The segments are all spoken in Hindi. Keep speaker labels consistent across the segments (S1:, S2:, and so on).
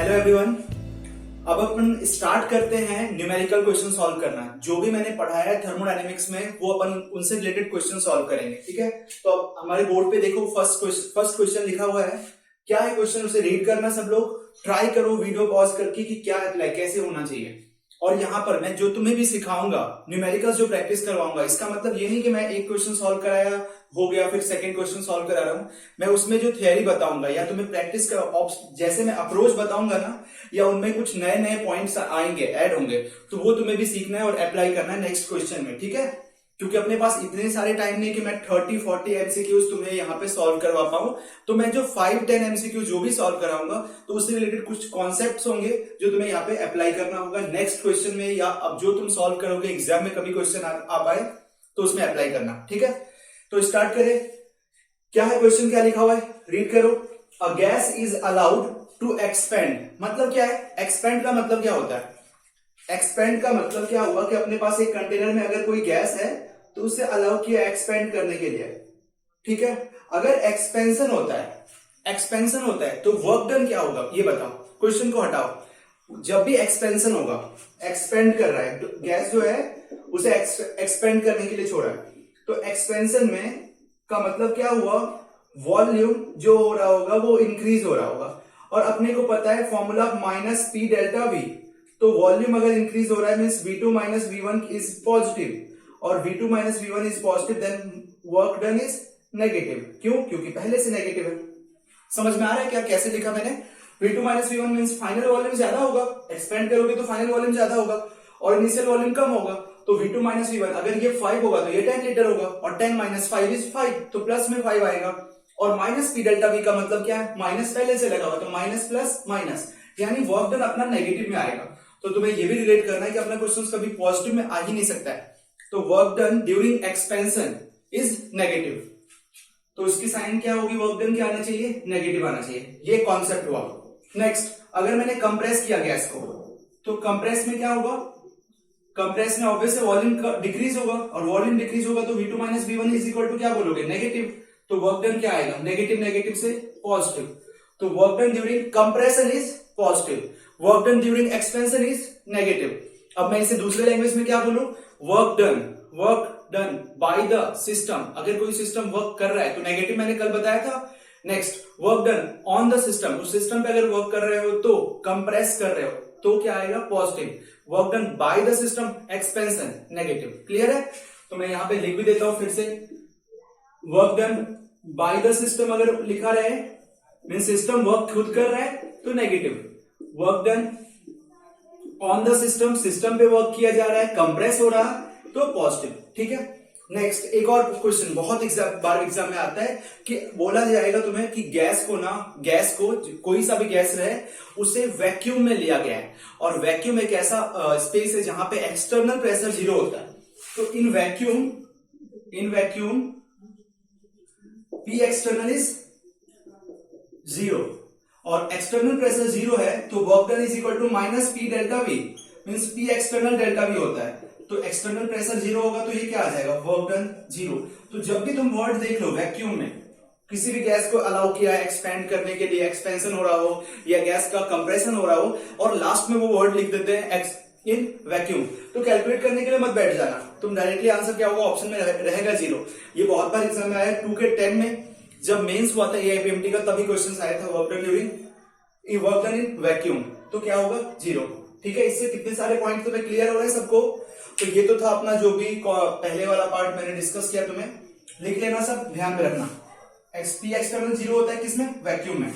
S1: Hello everyone. अब अपन स्टार्ट करते हैं न्यूमेरिकल क्वेश्चन सॉल्व करना। जो भी मैंने पढ़ाया है थर्मोडायनेमिक्स में वो अपन उनसे रिलेटेड क्वेश्चन सॉल्व करेंगे, ठीक है। तो अब हमारे बोर्ड पे देखो फर्स्ट क्वेश्चन लिखा हुआ है। क्या है क्वेश्चन, उसे रीड करना सब लोग, ट्राई करो वीडियो पॉज करके कि क्या अप्लाई कैसे होना चाहिए। और यहाँ पर मैं जो तुम्हें भी सिखाऊंगा न्यूमेरिकल्स जो प्रैक्टिस करवाऊंगा, इसका मतलब ये नहीं कि मैं एक क्वेश्चन सॉल्व कराया हो गया फिर सेकंड क्वेश्चन सॉल्व करा रहा हूँ। मैं उसमें जो थियरी बताऊंगा या तुम्हें प्रैक्टिस का जैसे मैं अप्रोच बताऊंगा ना, या उनमें कुछ नए नए पॉइंट्स आएंगे ऐड होंगे, तो वो तुम्हें भी सीखना है और अप्लाई करना है नेक्स्ट क्वेश्चन में, ठीक है। क्योंकि अपने पास इतने सारे टाइम नहीं कि मैं 30-40 एमसीक्यूज तुम्हें यहाँ पे सॉल्व करवा पाऊं। तो मैं जो 5-10 एमसीक्यू जो भी सॉल्व कराऊंगा तो उससे रिलेटेड कुछ कॉन्सेप्ट्स होंगे जो तुम्हें यहाँ पे अप्लाई करना होगा नेक्स्ट क्वेश्चन में, या अब जो तुम सॉल्व करोगे एग्जाम में कभी क्वेश्चन आ पाए तो उसमें अप्लाई करना, ठीक है। तो स्टार्ट करें। क्या है क्वेश्चन, क्या लिखा हुआ है, रीड करो। A gas is allowed to expand, मतलब क्या है, एक्सपेंड का मतलब क्या होता है। एक्सपेंड का मतलब क्या हुआ कि अपने पास एक कंटेनर में अगर कोई गैस है तो उसे अलाउ किया एक्सपेंड करने के लिए, ठीक है। अगर एक्सपेंशन होता है तो वर्क डन क्या होगा ये बताओ। क्वेश्चन को हटाओ। जब भी एक्सपेंशन होगा, एक्सपेंड कर रहा है तो गैस जो है उसे एक्सपेंड करने के लिए छोड़ा है, तो एक्सपेंशन में का मतलब क्या हुआ, वॉल्यूम जो हो रहा होगा वो इंक्रीज हो रहा होगा। और अपने को पता है formula minus P delta V, तो वॉल्यूम अगर इंक्रीज हो रहा है means V2 minus V1 is positive, और V2 minus V1 is positive, then work done is negative. क्यों? क्योंकि पहले से नेगेटिव है। समझ में आ रहा है क्या कैसे लिखा मैंने। V2 minus V1 means final volume ज्यादा होगा, एक्सपेंड करोगे तो फाइनल वॉल्यूम ज्यादा होगा, और इनिशियल वॉल्यूम कम होगा। तो V2 माइनस V1 अगर ये 5 होगा तो ये 10 लीटर होगा, और 10 माइनस 5 इज 5, तो प्लस में 5 आएगा। और माइनस पी डेल्टा वी का मतलब क्या है, माइनस पहले से लगा हुआ, तो माइनस प्लस माइनस, यानी वर्क डन अपना नेगेटिव में आएगा। तो तुम्हें ये भी रिलेट करना है कि अपना क्वेश्चन कभी पॉजिटिव में आ ही नहीं सकता है। तो work done during expansion is negative, तो इसकी साइन क्या होगी, वर्क डन क्या आना चाहिए, नेगेटिव आना चाहिए। ये कॉन्सेप्ट हुआ। नेक्स्ट, अगर मैंने कंप्रेस किया गैस को तो कंप्रेस में क्या होगा, कंप्रेस में ऑब्वियसली वॉल्यूम डिक्रीज होगा, और वॉल्यूम डिक्रीज होगा तो V2 minus V1 is equal to क्या बोलोगे, नेगेटिव। तो वर्क डन क्या आएगा, नेगेटिव नेगेटिव से पॉजिटिव। तो work done during compression is positive, work done during expansion is negative. अब मैं इसे दूसरे लैंग्वेज में क्या बोलूं, work done by the system. अगर कोई सिस्टम वर्क कर रहा है तो नेगेटिव मैंने कल बताया था। Next, work done on the system, उस सिस्टम पे अगर वर्क कर रहे हो तो कंप्रेस कर रहे हो तो क्या आएगा, positive. Work done by the system, expansion negative. Clear है। तो मैं यहां पे लिख भी देता हूं फिर से, work done by the system अगर लिखा रहे मीन सिस्टम वर्क खुद कर रहा है तो negative, work done on the system, system पे वर्क किया जा रहा है, कंप्रेस हो रहा है तो पॉजिटिव, ठीक है। नेक्स्ट, एक और क्वेश्चन बहुत बार एग्जाम में आता है कि बोला जाएगा तुम्हें कि गैस को कोई सा भी गैस रहे उसे वैक्यूम में लिया गया है, और वैक्यूम एक ऐसा स्पेस है जहां पे एक्सटर्नल प्रेशर 0 होता है। तो in vacuum P external is 0, और एक्सटर्नल प्रेशर 0 है तो work done is equal to minus P delta V, means P external delta V होता है। तो एक्सटर्नल प्रेशर 0 होगा तो ये क्या आ जाएगा, वर्क डन 0। तो जब भी तुम वर्ड देख लो वैक्यूम में, किसी भी गैस को अलाउ किया है एक्सपेंड करने के लिए, एक्सपेंशन हो रहा हो या गैस का कंप्रेशन हो रहा हो, और लास्ट में वो वर्ड लिख देते हैं इन वैक्यूम, तो कैलकुलेट करने के लिए मत बैठ जाना, तुम डायरेक्टली आंसर क्या होगा, ऑप्शन में रहेगा 0। ये बहुत बार एग्जाम में आया, 2 के 10 में जब मेंस हुआ था AIPMT का तभी क्वेश्चन आया था, वर्क डन इन वैक्यूम, तो क्या होगा 0, ठीक है। इससे कितने सारे पॉइंट तुम्हें क्लियर हो रहे हैं सबको। तो ये तो था अपना जो भी पहले वाला पार्ट मैंने डिस्कस किया, तुम्हें लिख लेना सब, ध्यान में रखना। P एक्सटर्नल 0 होता है किसमें, वैक्यूम में।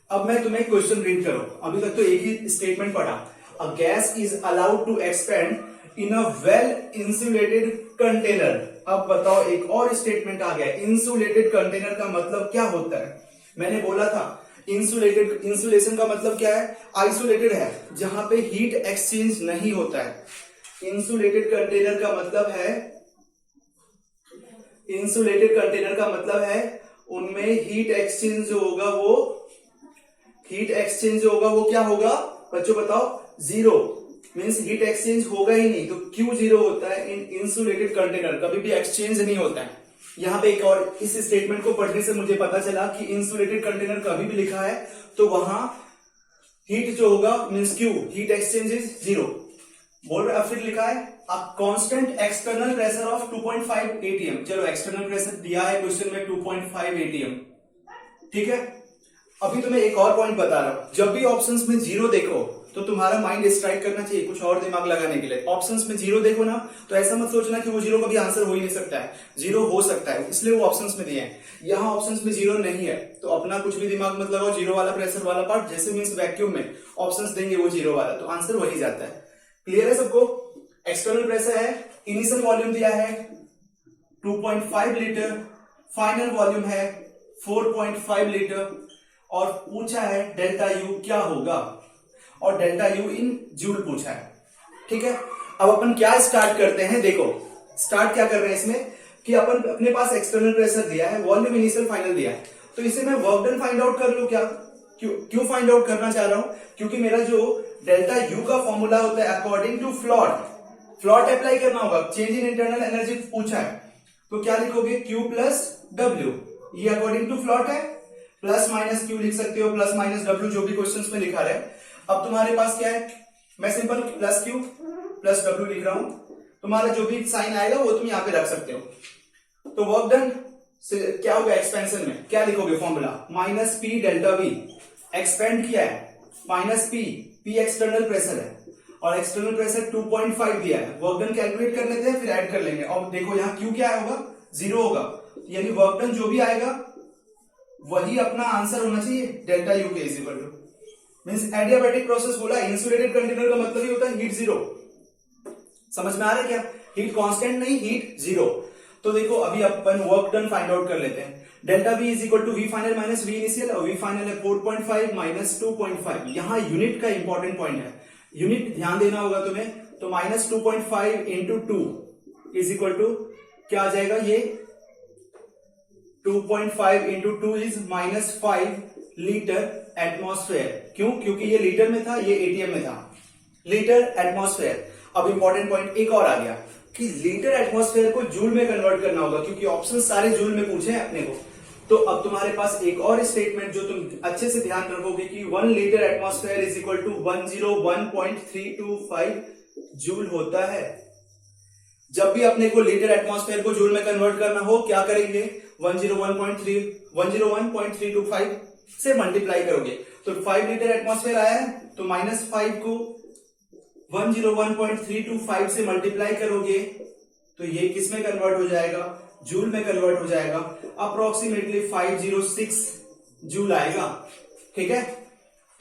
S1: अब मैं तुम्हें क्वेश्चन रीड करो, अभी तक तो एक ही स्टेटमेंट पढ़ा, a gas is allowed to expand in a well insulated container. अब बताओ, एक और स्टेटमेंट आ गया, इंसुलेटेड कंटेनर का मतलब क्या होता है। मैंने बोला था इंसुलेशन का मतलब क्या है, आइसोलेटेड है, जहां पे हीट एक्सचेंज नहीं होता है। इंसुलेटेड कंटेनर का मतलब है उनमें हीट एक्सचेंज जो होगा वो क्या होगा बच्चों बताओ, 0, मींस हीट एक्सचेंज होगा ही नहीं। तो क्यों 0 होता है, इन इंसुलेटेड कंटेनर कभी भी एक्सचेंज नहीं होता है। यहाँ पे एक और इस स्टेटमेंट को पढ़ने से मुझे पता चला कि इंसुलेटेड कंटेनर कभी भी लिखा है तो वहां हीट जो होगा means Q, heat exchange is 0 बोल रहे। अब फिर लिखा है a constant external pressure of 2.5 atm। चलो एक्सटर्नल प्रेशर दिया है क्वेश्चन में 2.5 atm, ठीक है। अभी तुम्हें एक और पॉइंट बता रहा हूं, जब भी ऑप्शंस में जीरो देखो तो तुम्हारा माइंड स्ट्राइक करना चाहिए कुछ और दिमाग लगाने के लिए। ऑप्शंस में जीरो देखो ना तो ऐसा मत सोचना कि वो जीरो कभी आंसर हो ही नहीं सकता है, जीरो हो सकता है, इसलिए वो ऑप्शंस में दिए हैं। यहाँ ऑप्शंस में जीरो नहीं है तो अपना कुछ भी दिमाग मत लगाओ, जीरो वाला प्रेशर वाला पार्ट जैसे मीन्स वैक्यूम में ऑप्शंस देंगे वो जीरो वाला, तो आंसर वही जाता है। क्लियर है सबको? एक्सटर्नल प्रेशर है, इनिशियल वॉल्यूम दिया है 2.5 लीटर, फाइनल वॉल्यूम है 4.5 लीटर और पूछा है डेल्टा यू क्या होगा, और डेल्टा यू इन जूल पूछा है, ठीक है। अब अपन क्या स्टार्ट करते हैं, देखो स्टार्ट क्या कर रहे हैं इसमें कि अपन अपने पास एक्सटर्नल प्रेशर दिया है, वॉल्यूम इनिशियल फाइनल दिया है, तो इसे मैं वर्क डन फाइंड आउट कर लूं क्या? क्यों फाइंड आउट करना चाह रहा हूं? क्योंकि मेरा जो डेल्टा यू का फॉर्मूला होता है अकॉर्डिंग टू फ्लॉट अप्लाई करना होगा, चेंज इन इंटरनल एनर्जी पूछा है, तो क्या लिखोगे Q प्लस डब्ल्यू, ये अकॉर्डिंग टू फ्लॉट है, प्लस माइनस क्यू लिख सकते हो, प्लस माइनस डब्ल्यू जो भी क्वेश्चंस में लिखा है। अब तुम्हारे पास क्या है, मैं simple plus Q plus W लिख रहा हूं, तुम्हारा जो भी साइन आएगा वो तुम यहां पे रख सकते हो। तो वर्क डन क्या होगा, एक्सपेंशन में क्या लिखोगे formula, minus P delta we, expand किया है माइनस पी एक्सटर्नल प्रेशर है और एक्सटर्नल प्रेशर 2.5 दिया है, वर्क डन कैलकुलेट कर लेते हैं फिर ऐड कर लेंगे। और देखो यहाँ क्यू क्या होगा, जीरो होगा, यानी वर्क डन जो भी आएगा वही अपना आंसर होना चाहिए, डेल्टा यू के is equal to means adiabatic process बोला, इंसुलेटेड कंटेनर का मतलब ही होता है हीट जीरो। समझ में आ रहा है क्या? हीट कांस्टेंट नहीं, हीट जीरो। तो देखो अभी अपन वर्क डन फाइंड आउट कर लेते हैं। Delta V is equal to V final minus V initial, और वी फाइनल है 4.5 माइनस 2.5। यहाँ यूनिट का इंपॉर्टेंट पॉइंट है, यूनिट ध्यान देना होगा तुम्हें। तो minus 2.5 into 2 is equal to क्या आ जाएगा, ये 2.5 into 2 is minus 5 litre atmosphere. क्यों? क्योंकि ये लीटर में था, ये एटीएम में था, लीटर एटमॉस्फेयर। अब इंपॉर्टेंट पॉइंट एक और आ गया कि लीटर एटमॉस्फेयर को जूल में कन्वर्ट करना होगा, क्योंकि ऑप्शन सारे जूल में पूछे हैं अपने को। तो अब तुम्हारे पास एक और स्टेटमेंट जो तुम अच्छे से ध्यान रखोगे कि 1 litre atmosphere is equal to 101.325 joule होता है। जब भी अपने को लीटर एटमॉस्फेयर को जूल में कन्वर्ट करना हो क्या करेंगे, 101.325 से मल्टीप्लाई करोगे, तो 5 लीटर एटमॉस्फेयर आया है, तो माइनस 5 को 101.325 से मल्टीप्लाई करोगे तो ये किस में कन्वर्ट हो जाएगा, जूल में कन्वर्ट हो जाएगा, अप्रोक्सीमेटली 506 जूल आएगा, ठीक है।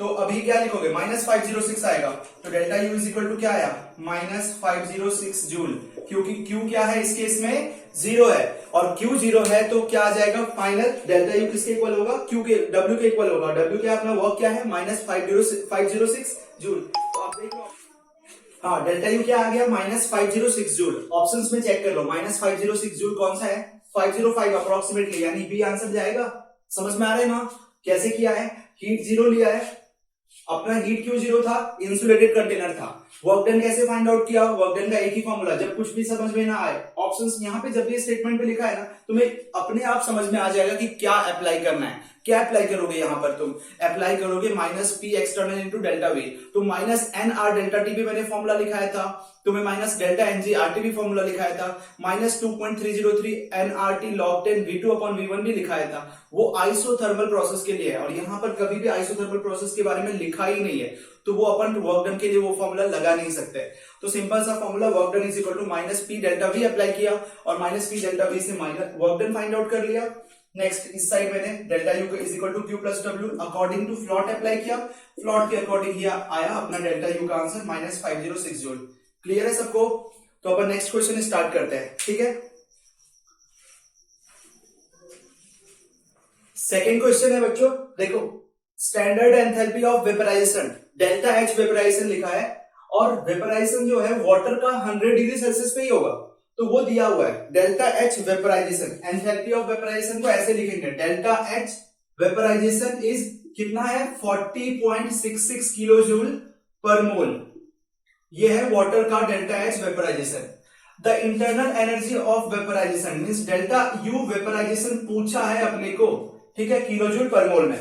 S1: तो अभी क्या लिखोगे, माइनस 506 आएगा, तो delta U is equal to क्या आया, माइनस 506 जूल, क्योंकि क्यू क्या है इस केस में, जीरो है, और क्यू जीरो है तो क्या आ जाएगा फाइनल, डेल्टा यू किसके इक्वल होगा, क्यू के, डब्ल्यू के इक्वल होगा। डब्ल्यू क्या अपना वर्क क्या है, माइनस 506 जूल। तो आप देख लो, हाँ डेल्टा यू क्या आ गया, माइनस 506 जूल। ऑप्शंस में चेक कर लो, माइनस 506 जूल कौन सा है, 505 अप्रोक्सीमेटली, यानी बी आंसर जाएगा। समझ में आ रहा है ना कैसे किया है, हीट जीरो लिया है, अपना हीट क्यों जीरो था, इंसुलेटेड कंटेनर था। वर्क डन कैसे फाइंड आउट किया, वर्क डन का एक ही फॉर्मूला, जब कुछ भी समझ में ना आए, ऑप्शंस यहाँ पे जब भी स्टेटमेंट पे लिखा है ना, तुम्हें अपने आप समझ में आ जाएगा कि क्या अप्लाई करना है। क्या अप्लाई करोगे, यहाँ पर तुम अप्लाई करोगे minus P external into delta V, तो minus N R delta T भी मैंने फॉर्मूला लिखाया था, तुम्हें minus delta N G R T भी फॉर्मूला लिखाया था, minus 2.303 N R T log 10 V2 upon V1 भी लिखाया था, वो आइसोथर्मल प्रोसेस के लिए है, और यहाँ पर कभी भी आइसोथर्मल प्रोसेस के बारे में लिखा ही नहीं है, तो वो अपन वर्क डन के लिए वो फॉर्मूला लगा नहीं सकते। तो सिंपल सा formula work done is equal to minus P delta V apply किया, और माइनस पी डेल्टा वी से minus work done find out कर लिया। नेक्स्ट इस साइड मैंने delta U is equal to Q plus W according to FLOT apply किया, फ्लॉट के अकॉर्डिंग ही आया अपना डेल्टा यू का आंसर माइनस 506 जूल। क्लियर है सबको? तो अपन नेक्स्ट क्वेश्चन स्टार्ट करते हैं, ठीक है। सेकेंड क्वेश्चन है बच्चों, देखो standard enthalpy of vaporization, delta H vaporization लिखा है, और वेपराइजेशन जो है वाटर का 100 डिग्री सेल्सियस पे ही होगा, तो वो दिया हुआ है delta H vaporization. Enthalpy of vaporization को ऐसे लिखेंगे, डेल्टा एच वेपराइजेशन इज कितना है, 40.66 किलो जूल पर मोल, ये है वाटर का delta H vaporization. The internal energy of vaporization means delta U vaporization पूछा है अपने को, ठीक है, किलो जूल पर मोल में।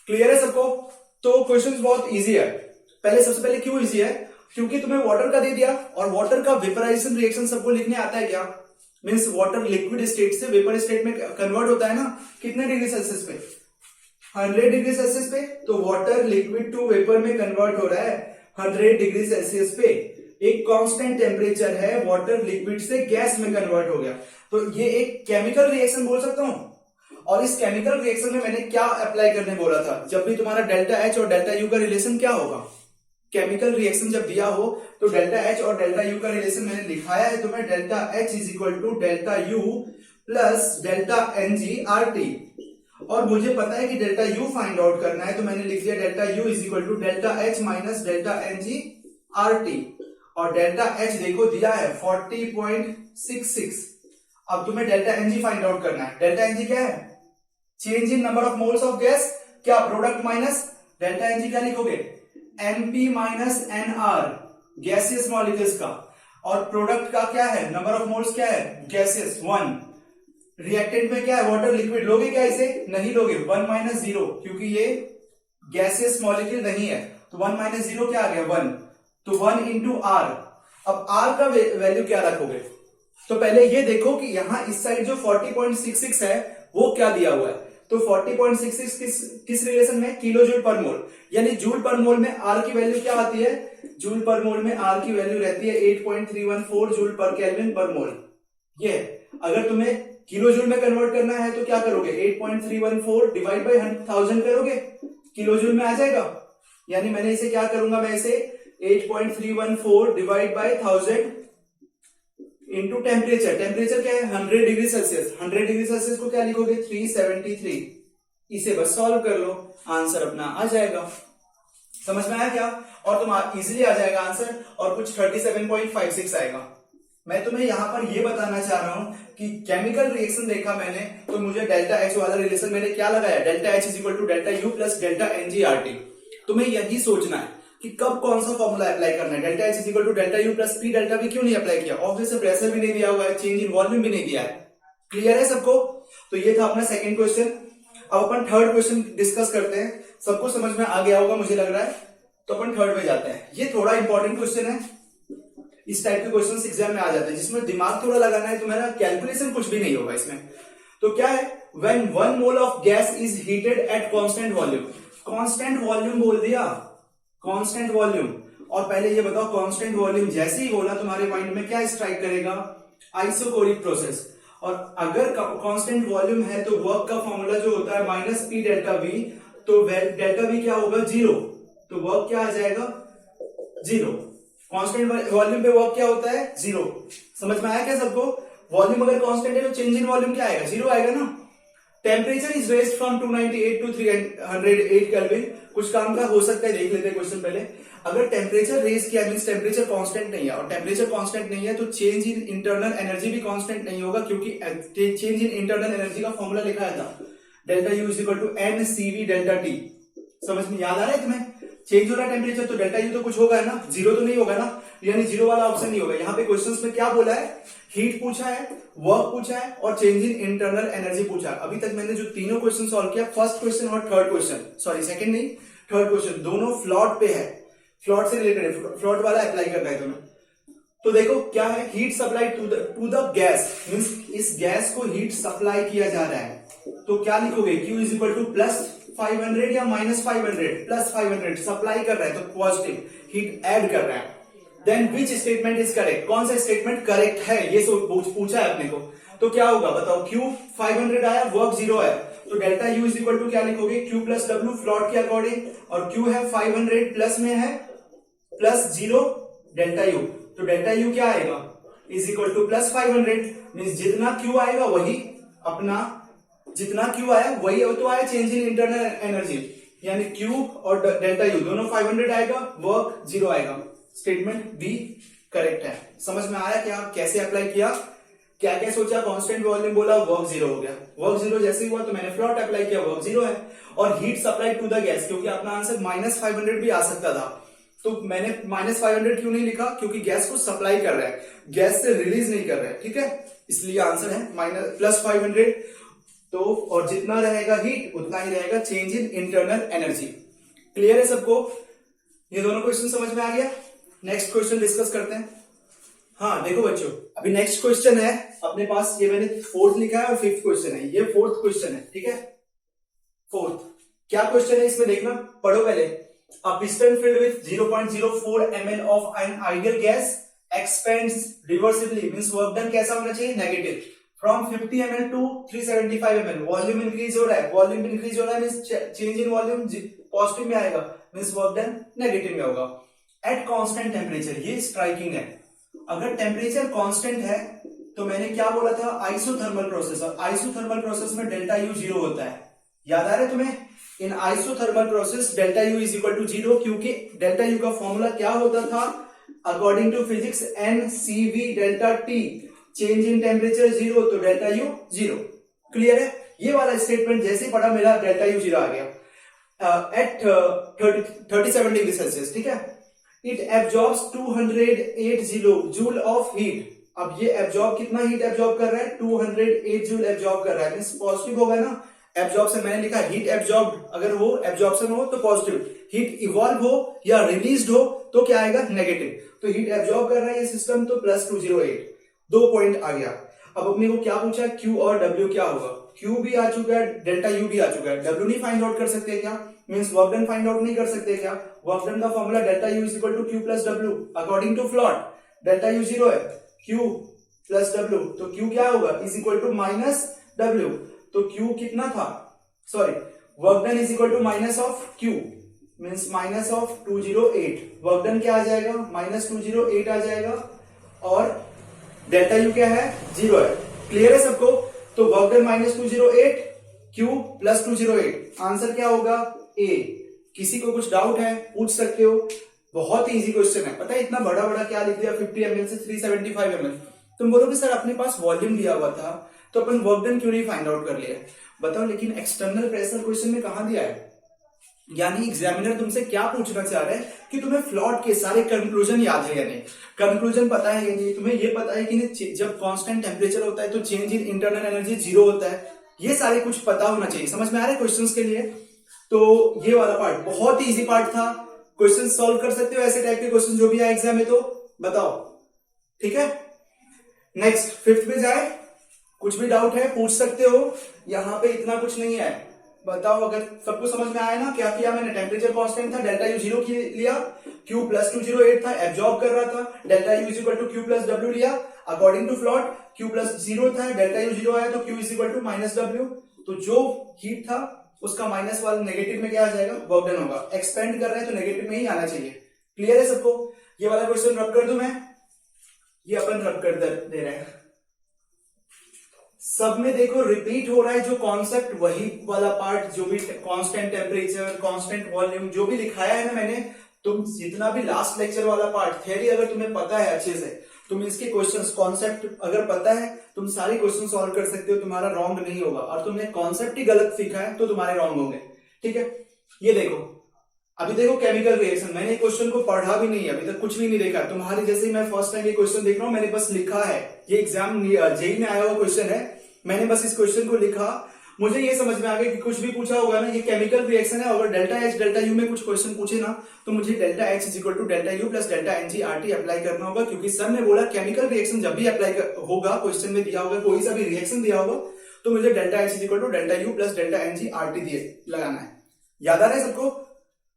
S1: क्लियर है सबको? तो क्वेश्चन बहुत इजी है। सबसे पहले क्यों इजी है, क्योंकि तुम्हें वाटर का दे दिया और वाटर का वेपराइजेशन रिएक्शन सबको लिखने आता है क्या, मीन्स वाटर लिक्विड स्टेट से वेपर स्टेट में कन्वर्ट होता है ना, कितने डिग्री सेल्सियस पे, 100 डिग्री सेल्सियस पे। तो वाटर लिक्विड टू वेपर में कन्वर्ट हो रहा है 100 डिग्री सेल्सियस पे। एक कांस्टेंट टेम्परेचर है, वाटर लिक्विड से गैस में कन्वर्ट हो गया। तो ये एक केमिकल रिएक्शन बोल सकता हूं। और इस केमिकल रिएक्शन में मैंने क्या अप्लाई करने बोला था, जब भी तुम्हारा डेल्टा एच और डेल्टा यू का रिलेशन क्या होगा, केमिकल रिएक्शन जब दिया हो तो डेल्टा एच और डेल्टा यू का रिलेशन मैंने दिखाया है तुम्हें, delta H is equal to delta U plus delta N G R T. और मुझे पता है कि डेल्टा यू फाइंड आउट करना है, तो मैंने लिख दिया delta U is equal to delta H minus delta N G R T. और डेल्टा एच देखो दिया है 40.66। अब तुम्हें delta N G find out करना है। डेल्टा एन जी क्या है, change in number of moles of gas, क्या product minus delta N G क्या लिखोगे, N P minus N R gaseous molecules का, और प्रोडक्ट का क्या है, नंबर ऑफ मोल्स क्या है, गैसियस 1। रिएक्टेंट में क्या है, वाटर लिक्विड, लोगे क्या इसे, नहीं लोगे, 1 माइनस 0, क्योंकि ये गैसियस मॉलिक्यूल नहीं है, तो 1 माइनस 0 क्या आ गया, 1। तो 1 इंटू आर। अब आर का वैल्यू क्या रखोगे, तो पहले ये देखो कि यहां इस साइड जो 40.66 है वो क्या दिया हुआ है। तो 40.66 किस रिलेशन में, किलो जूल पर मोल, यानी जूल पर मोल में आर की वैल्यू क्या आती है, जूल पर मोल में आर की वैल्यू रहती है 8.314 जूल पर केल्विन पर मोल। ये अगर तुम्हें किलो जूल में कन्वर्ट करना है तो क्या करोगे, 8.314 डिवाइड बाई 1000 करोगे, किलो जूल में आ जाएगा। यानी मैंने इसे क्या करूंगा, मैं इसे 8.314 divide by 1000 into temperature, temperature क्या है 100 डिग्री सेल्सियस, 100 डिग्री सेल्सियस को क्या लिखोगे 373। इसे बस सॉल्व कर लो, आंसर अपना आ जाएगा। समझ में आया क्या, और तुम इजीली आ जाएगा आंसर, और कुछ 37.56 आएगा। मैं तुम्हें यहां पर ये बताना चाह रहा हूं कि केमिकल रिएक्शन देखा मैंने, तो मुझे डेल्टा एच वाला रिलेशन मैंने क्या लगाया, delta H is equal to delta U plus delta NGRT. तुम्हें यही सोचना है कि कब कौन सा फॉर्मूला अप्लाई करना है। Delta H is equal to delta U plus P delta भी क्यों नहीं अप्लाई किया, ऑब्वियसली प्रेशर भी नहीं दिया हुआ है, चेंज इन वॉल्यूम भी नहीं दिया है। क्लियर है सबको, तो ये था अपना सेकंड क्वेश्चन। अब अपन थर्ड क्वेश्चन डिस्कस करते हैं। सबको समझ में आ गया होगा मुझे लग रहा है, तो अपन थर्ड पे जाते हैं। ये थोड़ा इंपॉर्टेंट क्वेश्चन है, इस टाइप के क्वेश्चंस एग्जाम में आ जाते हैं जिसमें दिमाग थोड़ा लगाना है, तुम्हारा कैलकुलेशन कुछ भी नहीं होगा इसमें। तो क्या है, when 1 mole of gas is heated at constant volume, constant volume बोल दिया, कांस्टेंट वॉल्यूम। और पहले ये बताओ, कांस्टेंट वॉल्यूम जैसे ही बोला तुम्हारे माइंड में क्या स्ट्राइक करेगा, आइसोकोरिक प्रोसेस। और अगर कांस्टेंट वॉल्यूम है तो वर्क का फॉर्मूला जो होता है माइनस पी डेल्टा वी, तो डेल्टा वी क्या होगा 0, तो वर्क क्या आ जाएगा 0। कांस्टेंट वॉल्यूम पे वर्क क्या होता है 0। समझ में आया क्या सबको, वॉल्यूम अगर कांस्टेंट है तो चेंज इन वॉल्यूम क्या आएगा 0 आएगा ना। Temperature is raised from 298 to 308 kelvin. कुछ काम का हो सकता है, देख लेते हैं क्वेश्चन पहले। अगर टेम्परेचर रेज किया मींस टेम्परेचर कांस्टेंट नहीं है, और टेम्परेचर कांस्टेंट नहीं है तो चेंज इन इंटरनल एनर्जी भी कांस्टेंट नहीं होगा, क्योंकि चेंज इन इंटरनल एनर्जी का फॉर्मूला लिखा है था delta U is equal to N CV delta T. समझ में याद आ रहा है तुम्हें, चेंज हो रहा है टेम्परेचर तो डेल्टा यू तो कुछ होगा ना, 0 तो नहीं होगा ना, यानी 0 वाला ऑप्शन नहीं होगा। यहाँ पे क्वेश्चंस में क्या बोला है, हीट पूछा है, वर्क पूछा है और चेंज इन इंटरनल एनर्जी पूछा है। अभी तक मैंने जो तीनों क्वेश्चन सॉल्व किया, फर्स्ट क्वेश्चन और थर्ड क्वेश्चन, सॉरी सेकंड नहीं थर्ड क्वेश्चन, दोनों फ्लॉट पे है, फ्लॉट से रिलेटेड है, फ्लॉट वाला अप्लाई करना है तुम्हें। तो देखो क्या है, heat supply to the gas, means इस गैस को हीट सप्लाई किया जा रहा है, तो क्या लिखोगे Q is equal to plus 500 या माइनस 500, प्लस 500 सप्लाई कर रहा है तो पॉजिटिव, हीट ऐड कर रहा है। Then which statement is correct, कौन सा स्टेटमेंट करेक्ट है ये पूछा है अपने को। तो क्या होगा बताओ, Q 500 आया, वर्क 0 है, तो delta U is equal to क्या लिखोगे Q प्लस W फ्लॉट के अकॉर्डिंग, और Q है 500 प्लस में है प्लस 0 डेल्टा U, तो डेल्टा U क्या आएगा is equal to plus 500, means जितना Q आएगा वही अपना, जितना Q आया वही तो आया चेंज इन इंटरनल एनर्जी, यानी Q और डेल्टा U दोनों 500 आएगा, वर्क 0 आएगा। स्टेटमेंट बी करेक्ट है। समझ में आया क्या, कैसे अप्लाई किया, क्या क्या सोचा, कांस्टेंट वॉल्यूम बोला, वर्क 0 हो गया, वर्क 0 जैसे ही हुआ तो मैंने फ्लॉट अप्लाई किया, वर्क 0 है। और heat supply to the gas, क्योंकि अपना आंसर माइनस 500 भी आ सकता था, तो मैंने माइनस 500 क्यों नहीं लिखा, क्योंकि गैस को सप्लाई कर रहा है, गैस से रिलीज नहीं कर रहा है, ठीक है, इसलिए आंसर है माइनस प्लस 500। तो और जितना रहेगा हीट उतना ही रहेगा change in internal energy. Clear है सबको? ये दोनों क्वेश्चन समझ में आ गया? नेक्स्ट क्वेश्चन डिस्कस करते हैं। हाँ देखो बच्चों, अभी नेक्स्ट क्वेश्चन है अपने पास, ये मैंने फोर्थ लिखा है और फिफ्थ क्वेश्चन है, ये फोर्थ क्वेश्चन है, ठीक है। फोर्थ क्या क्वेश्चन है इसमें देखना, पढ़ो पहले। A piston filled with 0.04 ml of an ideal gas expands reversibly, means work done कैसा होना चाहिए, negative, from 50 ml to 375 ml। Volume increase हो रहा है, वॉल्यूम इंक्रीज हो रहा है means change in volume positive में आएगा, मींस वर्क डन नेगेटिव में होगा। एट कांस्टेंट टेम्परेचर, ये स्ट्राइकिंग है। अगर टेम्परेचर कांस्टेंट है तो मैंने क्या बोला था, आइसोथर्मल प्रोसेस, और आइसोथर्मल प्रोसेस में डेल्टा यू जीरो होता है, याद आ रहा है तुम्हें? In isothermal process delta U is equal to zero, क्योंकि डेल्टा यू का फॉर्मूला क्या होता था according to physics, N C V delta T, change in temperature zero तो डेल्टा यू जीरो। क्लियर है? ये वाला स्टेटमेंट जैसे ही पढ़ा मेरा डेल्टा यू जीरो आ गया एट 37 डिग्री सेल्सियस, ठीक है। It absorbs 208 joule of heat. अब ये एब्जॉर्ब कितना हीट एब्जॉर्ब कर रहा है, 208 जूल एब्जॉर्ब कर रहा है, मींस पॉजिटिव होगा ना। एब्जॉर्प्शन मैंने लिखा हीट एब्जॉर्ब, अगर वो एब्जॉर्प्शन हो तो पॉजिटिव, हीट इवॉल्व हो या रिलीज्ड हो तो क्या आएगा, नेगेटिव। तो हीट एब्जॉर्ब कर रहा है ये सिस्टम, तो प्लस 208, 2 पॉइंट आ गया। अब अपने को क्या पूछा, Q और W क्या होगा। Q भी आ चुका है, डेल्टा U भी आ चुका है, W नहीं फाइंड आउट कर सकते क्या, means work done find out नहीं कर सकते क्या। वर्क डन का formula delta U is equal to Q plus W, according to FLOT delta U zero है, Q प्लस W, तो Q क्या होगा, is equal to minus W। तो Q कितना था, sorry, work done is equal to minus of Q, means minus of 208। Work done क्या आ जाएगा, माइनस 208 आ जाएगा, और डेल्टा यू क्या है, जीरो है। क्लियर है सबको? तो work done minus 208, Q plus 208, answer क्या होगा, ए। किसी को कुछ डाउट है पूछ सकते हो, बहुत ही इजी क्वेश्चन है। पता है इतना बड़ा बड़ा क्या लिख दिया, 50 ml से 375 ml। तुम बोलोगे सर अपने पास वॉल्यूम दिया हुआ था तो अपन वर्क डन क्यों नहीं फाइंड आउट कर लिया, बताओ। लेकिन एक्सटर्नल प्रेशर क्वेश्चन में कहां दिया है, यानी एग्जामिनर तुमसे क्या पूछना चाह रहा है कि तुम्हें फ्लॉट के सारे कंक्लूजन याद है या नहीं, कंक्लूजन पता है या नहीं, तुम्हें ये पता है कि नहीं, जब कांस्टेंट टेम्परेचर होता है तो change in internal energy zero होता है, ये सारे कुछ पता होना चाहिए। समझ में आ रहा है क्वेश्चंस के लिए? तो ये वाला पार्ट बहुत ही इजी पार्ट था, क्वेश्चन सॉल्व कर सकते हो ऐसे टाइप के क्वेश्चन जो भी आए एग्जाम में, तो बताओ, ठीक है। नेक्स्ट फिफ्थ पे जाए, कुछ भी डाउट है पूछ सकते हो, यहाँ पे इतना कुछ नहीं है, बताओ। अगर सबको समझ में आया ना, क्या किया मैंने, टेम्परेचर कांस्टेंट था, डेल्टा यू जीरो लिया, Q प्लस 208 था, एब्जॉर्ब कर रहा था, delta U is equal to Q plus W लिया, according to FLOT Q plus zero था, डेल्टा यू जीरो आया तो Q is equal to minus W, तो जो हीट था उसका माइनस वाला नेगेटिव में क्या आ जाएगा, वर्क डन होगा। एक्सपेंड कर रहे हैं तो नेगेटिव में ही आना चाहिए। क्लियर है सबको? ये वाला क्वेश्चन रब कर दूं मैं, ये अपन रब कर दे रहे हैं। सब में देखो रिपीट हो रहा है जो कॉन्सेप्ट, वही वाला पार्ट, जो भी कांस्टेंट टेम्परेचर, कांस्टेंट वॉल्यूम, जो भी दिखाया है ना मैंने, तुम जितना भी लास्ट लेक्चर वाला पार्ट थ्योरी अगर तुम्हें पता है अच्छे से, तुम इसके क्वेश्चंस कॉन्सेप्ट अगर पता है, तुम सारे क्वेश्चन सॉल्व कर सकते हो, तुम्हारा रॉन्ग नहीं होगा। और तुमने कॉन्सेप्ट ही गलत सीखा है तो तुम्हारे रॉन्ग होंगे, ठीक है। ये देखो, अभी देखो केमिकल रिएक्शन, मैंने क्वेश्चन को पढ़ा भी नहीं है अभी तक, कुछ भी नहीं देखा। तुम्हारे जैसे ही मैं फर्स्ट टाइम ये क्वेश्चन देख रहा हूं, मैंने बस लिखा है, ये एग्जाम जेई में आया हुआ क्वेश्चन है, मैंने बस इस क्वेश्चन को लिखा, मुझे ये समझ में आ गया कि कुछ भी पूछा होगा ना, ये केमिकल रिएक्शन है, अगर डेल्टा एच डेल्टा यू में कुछ क्वेश्चन पूछे ना, तो मुझे delta H is equal to delta U plus delta NGRT apply करना होगा, क्योंकि सर ने बोला केमिकल रिएक्शन जब भी अप्लाई होगा, क्वेश्चन में दिया होगा, कोई सा भी रिएक्शन दिया होगा, तो मुझे delta H is equal to delta U plus delta NGRT दिए लगाना है। याद आ रहा है सबको?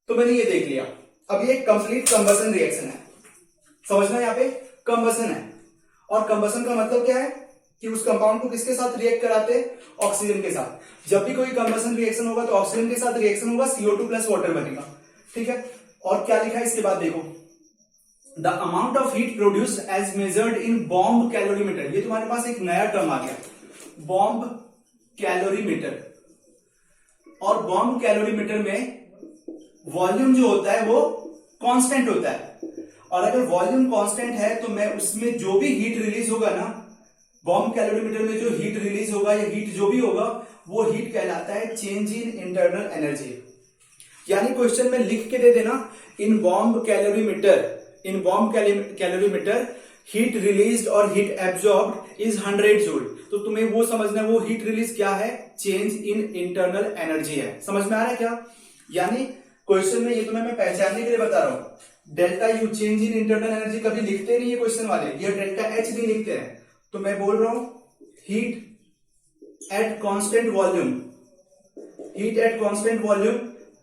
S1: तो मैंने ये देख लिया। अब ये कंप्लीट कंबसन रिएक्शन है, समझना यहाँ पे कंबसन है, और कंबसन का मतलब क्या है कि उस कंपाउंड को किसके साथ रिएक्ट कराते हैं, ऑक्सीजन के साथ। जब भी कोई कंबसन रिएक्शन होगा तो ऑक्सीजन के साथ रिएक्शन होगा, CO2 प्लस वाटर बनेगा, ठीक है। और क्या लिखा है इसके बाद देखो, the amount of heat produced as measured in bomb calorimeter. ये तुम्हारे पास एक नया टर्म आ गया, बॉम्ब कैलोरीमीटर। और बॉम्ब कैलोरीमीटर में वॉल्यूम जो होता है वो कांस्टेंट होता है, और अगर वॉल्यूम कांस्टेंट है तो मैं उसमें जो भी हीट रिलीज होगा ना, बॉम्ब कैलोरीमीटर में जो हीट रिलीज होगा या हीट जो भी होगा, वो हीट कहलाता है चेंज इन इंटरनल एनर्जी। यानी क्वेश्चन में लिख के दे देना, इन बॉम्ब कैलोरीमीटर हीट रिलीज्ड और हीट एब्जॉर्ब्ड इज 100 जूल, तो तुम्हें वो समझना वो हीट रिलीज क्या है, चेंज इन इंटरनल एनर्जी है। समझ में आ रहा है क्या? यानी क्वेश्चन में ये तुम्हें मैं पहचानने के लिए बता रहा हूं। Delta U change in internal energy कभी लिखते नहीं है क्वेश्चन वाले, ये डेल्टा एच भी लिखते हैं। तो मैं बोल रहा हूं heat at constant volume, heat at constant volume.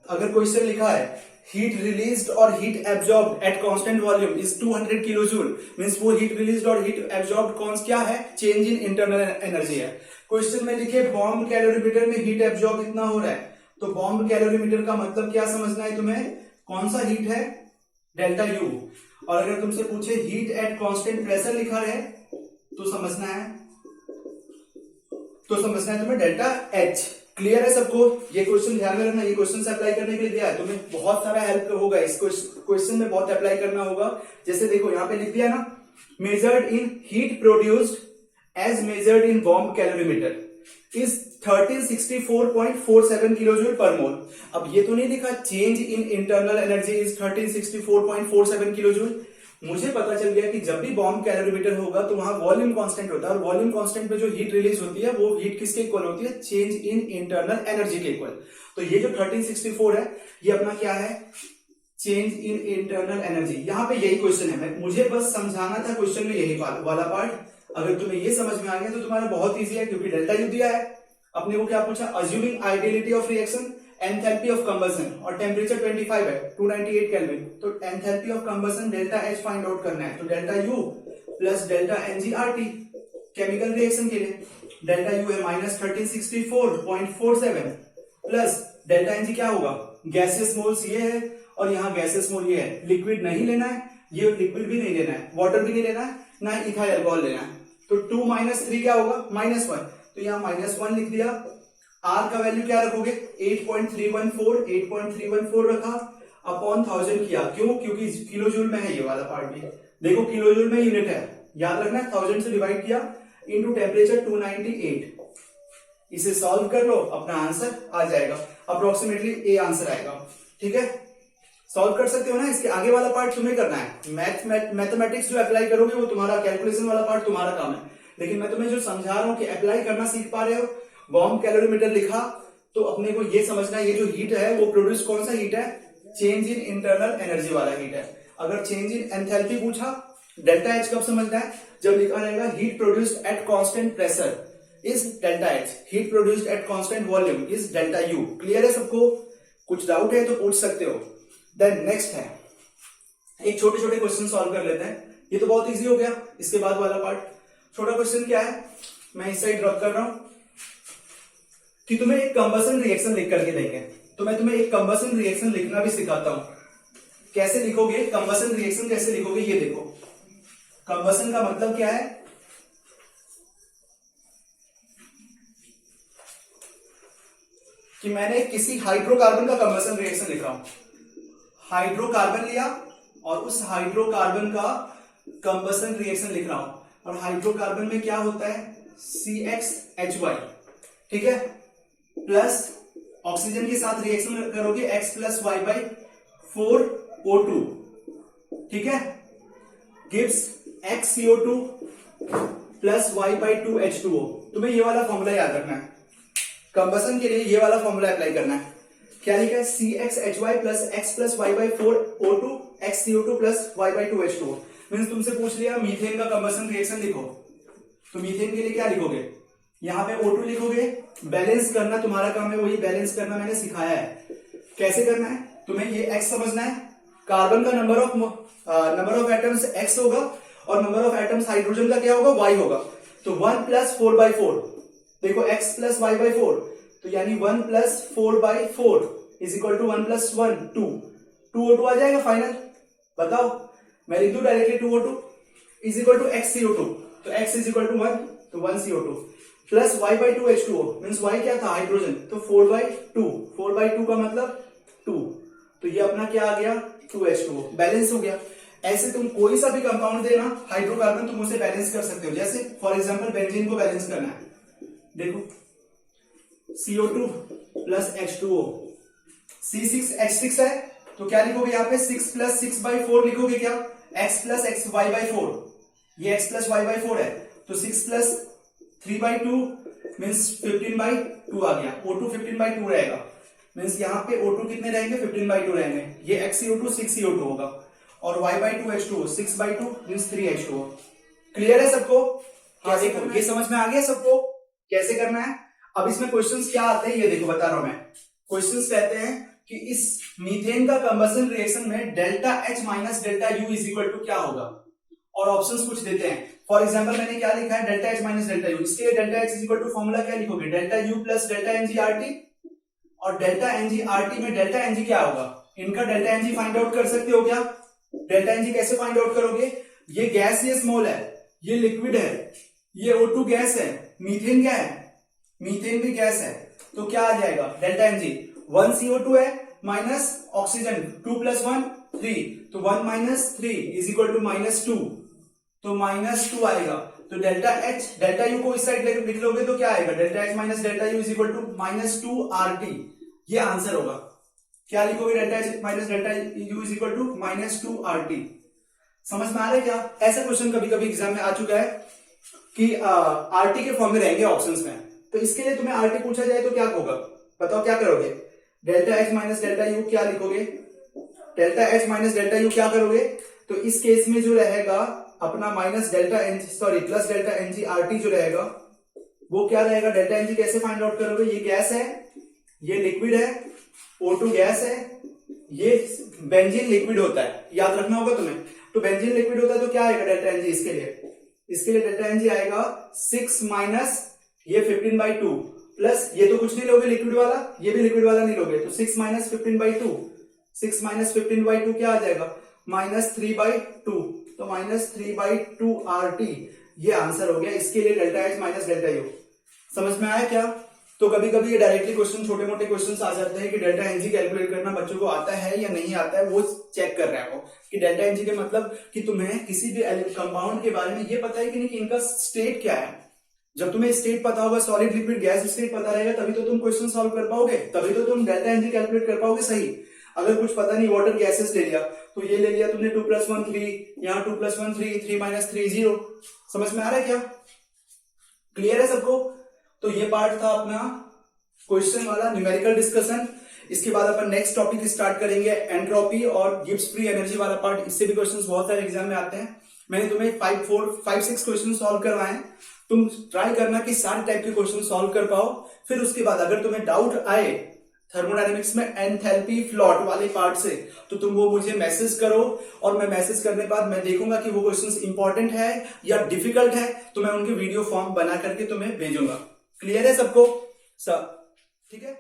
S1: अगर क्वेश्चन लिखा है हीट रिलीज्ड और heat absorbed at constant volume is 200 kilo joule, means वो हीट रिलीज्ड और हीट एब्जॉर्ब्ड कौन क्या है, चेंज इन इंटरनल एनर्जी है। क्वेश्चन में लिखे बॉम्ब कैलोरीमीटर में हीट एब्जॉर्ब इतना हो रहा है, तो बॉम्ब कैलोरीमीटर का मतलब क्या समझना है तुम्हें, कौन सा हीट है, डेल्टा यू। और अगर तुमसे पूछे हीट एट कांस्टेंट प्रेशर लिखा है तो समझना है तुम्हें डेल्टा एच। क्लियर है सबको? ये क्वेश्चन ध्यान में रखना, ये क्वेश्चन से अप्लाई करने के लिए दिया है, तुम्हें बहुत सारा हेल्प होगा इस क्वेश्चन में, बहुत अप्लाई करना होगा। जैसे देखो यहाँ पे लिख दिया ना, measured in heat produced as measured in bomb calorimeter is 1364.47 kilojoule per mole. अब ये तो नहीं लिखा change in internal energy is 1364.47 kilojoule. मुझे पता चल गया कि जब भी बॉम्ब कैलोरीमीटर होगा तो वहां वॉल्यूम कांस्टेंट होता है, और वॉल्यूम कांस्टेंट पे जो हीट रिलीज होती है वो हीट किसके इक्वल होती है, चेंज इन इंटरनल एनर्जी के इक्वल। तो ये जो 1364 है ये अपना क्या है, चेंज इन इंटरनल एनर्जी। यहां पे यही क्वेश्चन है, मुझे बस समझाना था क्वेश्चन में यही वाला पार्ट। अगर तुम्हें ये समझ में आ गया तो तुम्हारा बहुत ईजी है, क्योंकि डेल्टा यू दिया है, अपने को क्या पूछा, assuming ideality of reaction, enthalpy of combustion, और टेम्परेचर 25 है 298 केल्विन, तो enthalpy of combustion delta H find out करना है। तो delta U plus delta एनजीआरटी chemical reaction के लिए, डेल्टा यू है -1364.47 प्लस डेल्टा एनजी क्या होगा, गैसेस मोल्स ये है और यहाँ गैसेस मोल ये है। लिक्विड नहीं लेना है, ये लिक्विड भी नहीं लेना है, वाटर भी नहीं लेना है, ना इथाइल अल्कोहल लेना है। तो 2 - 3 क्या होगा, -1, तो यहाँ -1 लिख दिया। आर का वैल्यू क्या रखोगे, 8.314 रखा, अपॉन 1000 किया। क्यों, क्योंकि किलो जूल में है ये वाला पार्ट भी, देखो किलो जूल में यूनिट है, याद रखना, 1000 से डिवाइड किया इनटू टेम्परेचर 298। इसे सॉल्व कर लो, अपना आंसर आ जाएगा, अप्रोक्सीमेटली ए आंसर आएगा। ठीक है, सॉल्व कर सकते हो ना। इसके आगे वाला पार्ट तुम्हें करना है, मैथमेटिक्स जो अप्लाई करोगे वो तुम्हारा, कैलकुलेशन वाला पार्ट तुम्हारा काम है। लेकिन मैं तुम्हें जो समझा रहा हूं कि अप्लाई करना सीख पा रहे हो। बॉम्ब कैलोरीमीटर लिखा तो अपने को ये समझना है, ये जो हीट है वो प्रोड्यूस कौन सा हीट है, चेंज इन इंटरनल एनर्जी वाला हीट है। अगर चेंज इन एंथैल्पी पूछा, डेल्टा एच कब समझना है, जब लिखा रहेगा heat produced at constant pressure is delta H, heat produced at constant volume is delta U. Clear है सबको? कुछ डाउट है तो पूछ सकते हो। देन नेक्स्ट है, एक छोटे छोटे क्वेश्चन सॉल्व कर लेते हैं। ये तो बहुत इजी हो गया, इसके बाद वाला पार्ट छोटा क्वेश्चन क्या है, मैं इस साइड ड्रॉप कर रहा हूं कि तुम्हें एक कंबसन रिएक्शन लिख करके देंगे, तो मैं तुम्हें एक कंबसन रिएक्शन लिखना भी सिखाता हूं। कैसे लिखोगे कंबसन रिएक्शन, कैसे लिखोगे ये देखो। कंबसन का मतलब क्या है, कि मैंने किसी हाइड्रोकार्बन का कंबसन रिएक्शन लिख रहा हूं। हाइड्रोकार्बन लिया और उस हाइड्रोकार्बन का कंबसन रिएक्शन लिख रहा हूं, और हाइड्रोकार्बन में क्या होता है, CxHy, ठीक है, प्लस ऑक्सीजन के साथ रिएक्शन करोगे X + Y/4O2, ठीक है, गिव्स XCO2 + Y/2H2O। तुम्हें ये वाला फॉर्मूला याद रखना है, कंबसन के लिए ये वाला फॉर्मूला अप्लाई करना है। क्या लिखा है, CxHy + X + Y/4O2 XCO2 + Y/2H2O। Means तुमसे पूछ लिया मीथेन का कंबसन रिएक्शन लिखो, तो मीथेन के लिए क्या लिखोगे, यहां पे O2 लिखोगे, बैलेंस करना तुम्हारा काम है, वही बैलेंस करना मैंने सिखाया है। कैसे करना है, तुम्हें ये X समझना है, कार्बन का नंबर ऑफ एटम्स X होगा और नंबर ऑफ एटम्स हाइड्रोजन का क्या होगा, Y होगा। तो 1 + 4/4, देखो X + Y/4, तो यानी 1 + 4/4 = 1 + 1 2O2 आ जाएगा फाइनल। बताओ, मैं लिख दूं डायरेक्टली 2O2 = XCO2, तो X = 1, तो 1 CO2 plus Y/2H2O, means Y क्या था, हाइड्रोजन, तो 4/2 का मतलब 2, तो ये अपना क्या आ गया, 2H2O, बैलेंस हो गया। ऐसे तुम कोई सा भी कंपाउंड देना हाइड्रोकार्बन, तुम उसे बैलेंस कर सकते हो। जैसे फॉर एग्जांपल बेंजीन को बैलेंस करना है, देखो CO2 + H2O, C6H6 है, तो क्या लिखोगे यहाँ पे, 6 + 6/4 लिखोगे क्या, X + XY/4, ये X + Y/4 है, तो 6 + 3/2 मीन्स 15/2 आ गया, O2 15/2 रहेगा, मीन्स यहाँ पे O2 कितने रहेंगे, 15/2 रहेंगे। ये XCO2 6CO2 होगा और Y/2 H2O 6/2 means 3H2O। Clear है सबको? हाँ देखो ये समझ में आ गया सबको कैसे करना है। अब इसमें क्वेश्चंस क्या आते हैं ये देखो बता रहा हूं मैं। क्वेश्चंस कहते हैं कि इस मीथेन का कंबशन रिएक्शन में delta H minus delta U is equal to क्या होगा, और ऑप्शंस कुछ देते हैं। फॉर एग्जांपल मैंने क्या लिखा है, delta H minus delta U। इसके लिए delta H is equal to formula क्या लिखोगे, delta U plus delta NG/RT, और डेल्टा NG/RT में डेल्टा NG क्या होगा, इनका डेल्टा NG फाइंड आउट कर सकते हो क्या? डेल्टा NG कैसे फाइंड आउट करोगे, ये गैस ये स्मॉल है, ये लिक्विड है, ये O2 गैस है, मीथेन क्या है, मीथेन भी गैस है, तो क्या आ जाएगा डेल्टा NG 1 CO2 है माइनस ऑक्सीजन 2 + 1 3, तो 1 - 3 इज इक्वल टू -2, तो -2 आएगा। तो डेल्टा H डेल्टा U को इस साइड लेकर लिख लोगे तो क्या आएगा, delta H minus delta U is equal to -2 RT, ये आंसर होगा। क्या लिखोगे, delta H minus delta U is equal to -2 RT। समझ में आ रहा है क्या? ऐसा क्वेश्चन कभी कभी एग्जाम में आ चुका है कि RT के फॉर्म में रहेंगे ऑप्शंस में, तो इसके लिए तुम्हें RT पूछा जाए तो क्या होगा, बताओ क्या करोगे, delta H minus delta U क्या लिखोगे, delta H minus delta U क्या करोगे, तो इस केस में जो रहेगा अपना minus delta N sorry plus delta NG/RT जो रहेगा वो क्या रहेगा, डेल्टा NG कैसे फाइंड आउट करोगे, ये गैस है, ये लिक्विड है, O2 गैस है, ये बेंजीन लिक्विड होता है, याद रखना होगा तुम्हें। तो बेंजीन लिक्विड होता है तो क्या आएगा डेल्टा NG, इसके लिए डेल्टा NG आएगा 6 माइनस ये 15/2 प्लस ये तो कुछ नहीं लोगे लिक्विड वाला, ये भी लिक्विड वाला नहीं लोगे, तो 6 माइनस 15/2, 6 माइनस 15/2 क्या आ जाएगा, -3/2, तो -3/2 RT, ये आंसर हो गया। इसके लिए delta H minus delta U। समझ में आया क्या? तो कभी कभी ये डायरेक्टली क्वेश्चन छोटे मोटे क्वेश्चन आ जाते हैं कि डेल्टा NG कैलकुलेट करना बच्चों को आता है या नहीं आता है, वो चेक कर रहा है वो कि डेल्टा NG के मतलब कि तुम्हें किसी भी कंपाउंड के बारे में ये पता है कि नहीं कि इनका स्टेट क्या है। जब तुम्हें स्टेट पता होगा, सॉलिड लिक्विड गैस स्टेट पता रहेगा, तभी तो तुम क्वेश्चन सॉल्व कर पाओगे, तभी तो तुम डेल्टा NG कैलकुलेट कर पाओगे सही। अगर कुछ पता नहीं, वाटर गैसेस ले लिया तो ये ले लिया तुमने 2 + 1 3, यहाँ 2 + 1 3, 3 - 3 0। समझ में आ रहा है क्या? क्लियर है सबको? तो ये पार्ट था अपना क्वेश्चन वाला न्यूमेरिकल डिस्कशन। इसके बाद अपन नेक्स्ट टॉपिक स्टार्ट करेंगे एंट्रोपी और गिब्स फ्री एनर्जी वाला पार्ट। इससे भी क्वेश्चंस बहुत सारे एग्जाम में आते हैं। मैंने तुम्हें 5-6 क्वेश्चन सॉल्व करवाए हैं, तुम ट्राई करना कि सारे टाइप के क्वेश्चन सॉल्व कर पाओ। फिर उसके बाद अगर तुम्हें डाउट आए थर्मोडायनेमिक्स में एंथैल्पी फ्लॉट वाले पार्ट से, तो तुम वो मुझे मैसेज करो, और मैं मैसेज करने के बाद मैं देखूंगा कि वो क्वेश्चंस इंपॉर्टेंट है या डिफिकल्ट है, तो मैं उनके वीडियो फॉर्म बना करके तुम्हें भेजूंगा। क्लियर है सबको? सब ठीक है।